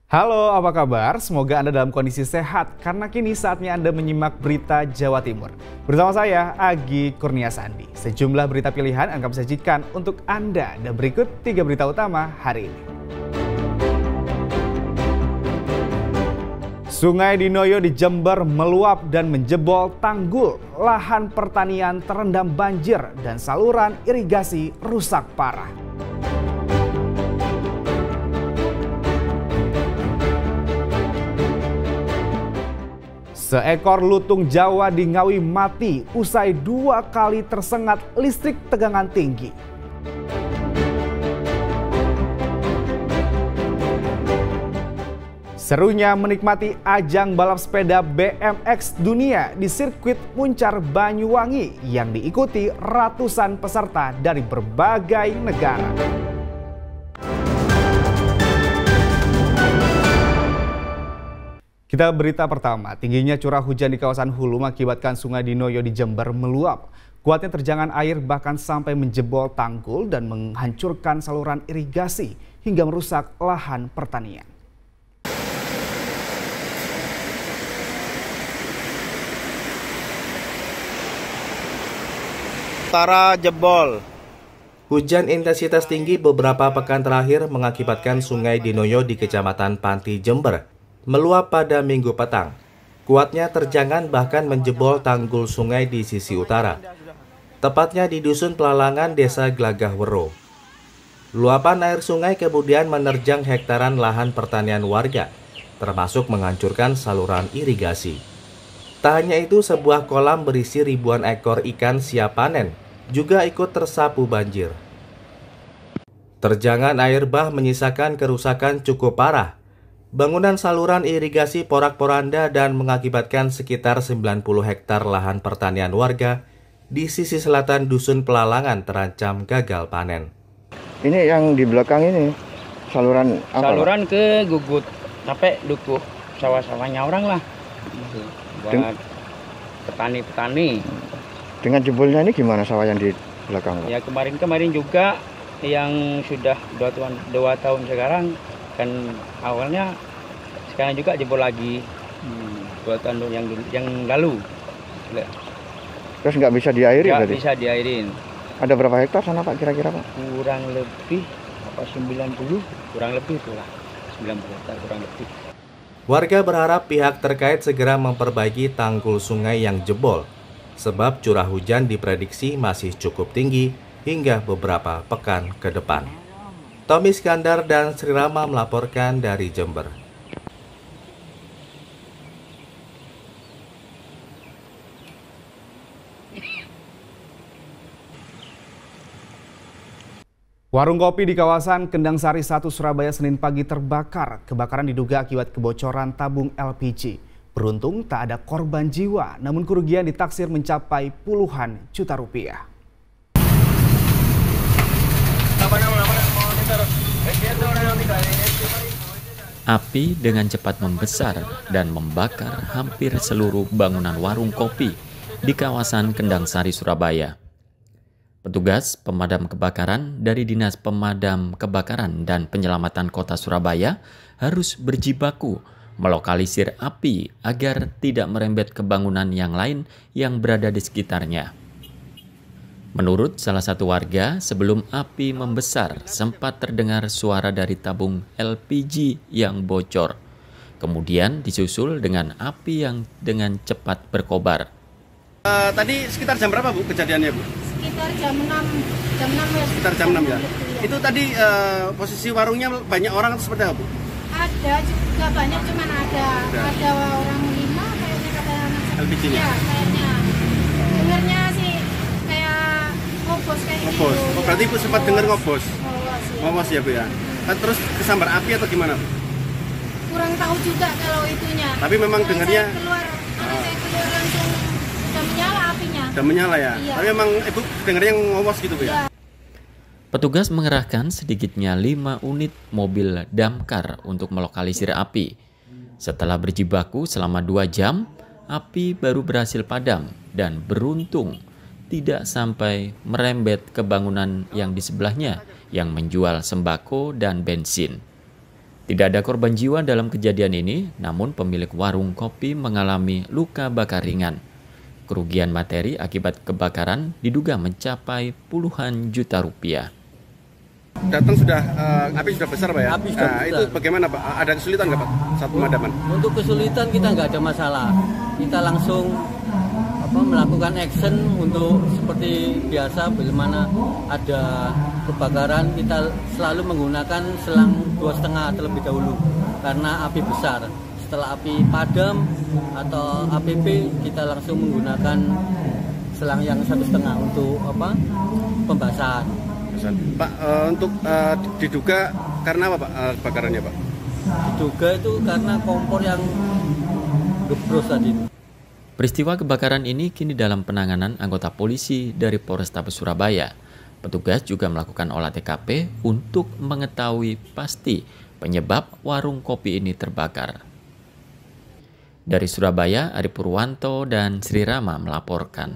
Halo, apa kabar? Semoga Anda dalam kondisi sehat karena kini saatnya Anda menyimak berita Jawa Timur. Bersama saya, Agi Kurnia Sandi. Sejumlah berita pilihan akan kami sajikan untuk Anda dan berikut 3 berita utama hari ini. Sungai di Noyo di Jember meluap dan menjebol tanggul. Lahan pertanian terendam banjir dan saluran irigasi rusak parah. Seekor lutung Jawa di Ngawi mati usai 2 kali tersengat listrik tegangan tinggi. Serunya menikmati ajang balap sepeda BMX dunia di sirkuit Muncar Banyuwangi yang diikuti ratusan peserta dari berbagai negara. Kita berita pertama, tingginya curah hujan di kawasan hulu mengakibatkan Sungai di Noyo di Jember meluap. Kuatnya terjangan air bahkan sampai menjebol tanggul dan menghancurkan saluran irigasi hingga merusak lahan pertanian. Utara jebol. Hujan intensitas tinggi beberapa pekan terakhir mengakibatkan Sungai di Noyo di Kecamatan Panti, Jember meluap pada Minggu petang. Kuatnya terjangan bahkan menjebol tanggul sungai di sisi utara, tepatnya di Dusun Pelalangan, Desa Glagahwero. Luapan air sungai kemudian menerjang hektaran lahan pertanian warga, termasuk menghancurkan saluran irigasi. Tak hanya itu, sebuah kolam berisi ribuan ekor ikan siap panen juga ikut tersapu banjir. Terjangan air bah menyisakan kerusakan cukup parah. Bangunan saluran irigasi porak-poranda dan mengakibatkan sekitar 90 hektar lahan pertanian warga di sisi selatan Dusun Pelalangan terancam gagal panen. Ini yang di belakang ini saluran apa? Saluran ke gugut, sampai dukuh sawah-sawahnya orang lah. Buat petani-petani. Dengan jebolnya ini gimana sawah yang di belakang? Ya kemarin juga yang sudah 2 tahun sekarang kan awalnya, sekarang juga jebol lagi 2 tahun yang lalu. Terus nggak bisa diairi? Nggak bisa diairin. Ada berapa hektar sana Pak kira-kira Pak? Kurang lebih 90, kurang lebih itulah 90 hektar kurang lebih. Warga berharap pihak terkait segera memperbaiki tanggul sungai yang jebol, sebab curah hujan diprediksi masih cukup tinggi hingga beberapa pekan ke depan. Tommy Skandar dan Sri Rama melaporkan dari Jember. Warung kopi di kawasan Kendang Sari 1 Surabaya Senin pagi terbakar. Kebakaran diduga akibat kebocoran tabung LPG. Beruntung tak ada korban jiwa, namun kerugian ditaksir mencapai puluhan juta rupiah. Api dengan cepat membesar dan membakar hampir seluruh bangunan warung kopi di kawasan Kendang Sari, Surabaya. Petugas pemadam kebakaran dari Dinas Pemadam Kebakaran dan Penyelamatan Kota Surabaya harus berjibaku melokalisir api agar tidak merembet ke bangunan yang lain yang berada di sekitarnya. Menurut salah satu warga, sebelum api membesar sempat terdengar suara dari tabung LPG yang bocor. Kemudian disusul dengan api yang dengan cepat berkobar. Tadi sekitar jam berapa Bu kejadiannya Bu? Sekitar jam 6 ya. Sekitar jam 6 ya? Itu tadi posisi warungnya banyak orang atau seperti apa Bu? Ada, juga banyak, cuman ada orang 5 kayaknya kata anak. LPG-nya? Ya, kayaknya. Dengarnya sih ngobos kayak gitu. Oh, berarti Ibu sempat dengar ngobos? Ngobos ya Bu ya. Terus kesambar api atau gimana Bu? Kurang tahu juga kalau itunya. Tapi memang dengarnya saya keluar langsung udah menyala apinya. Udah menyala ya? Iya. Tapi memang Ibu dengarnya ngobos gitu Bu ya? Iya. Petugas mengerahkan sedikitnya 5 unit mobil damkar untuk melokalisir api. Setelah berjibaku selama 2 jam, api baru berhasil padam dan beruntung tidak sampai merembet ke bangunan yang di sebelahnya yang menjual sembako dan bensin. Tidak ada korban jiwa dalam kejadian ini, namun pemilik warung kopi mengalami luka bakar ringan. Kerugian materi akibat kebakaran diduga mencapai puluhan juta rupiah. Datang sudah, api sudah besar Pak ya? Api sudah besar. Itu bagaimana Pak? Ada kesulitan nggak Pak saat pemadaman? Untuk kesulitan kita nggak ada masalah. Kita langsung melakukan action untuk seperti biasa, bagaimana ada kebakaran kita selalu menggunakan selang 2,5 terlebih dahulu karena api besar. Setelah api padam atau APP kita langsung menggunakan selang yang 1,5 untuk pembasahan. Pak, untuk diduga karena apa Pak kebakarannya Pak? Diduga itu karena kompor yang gebros tadi. Peristiwa kebakaran ini kini dalam penanganan anggota polisi dari Polrestabes Surabaya. Petugas juga melakukan olah TKP untuk mengetahui pasti penyebab warung kopi ini terbakar. Dari Surabaya, Ari Purwanto dan Sri Rama melaporkan.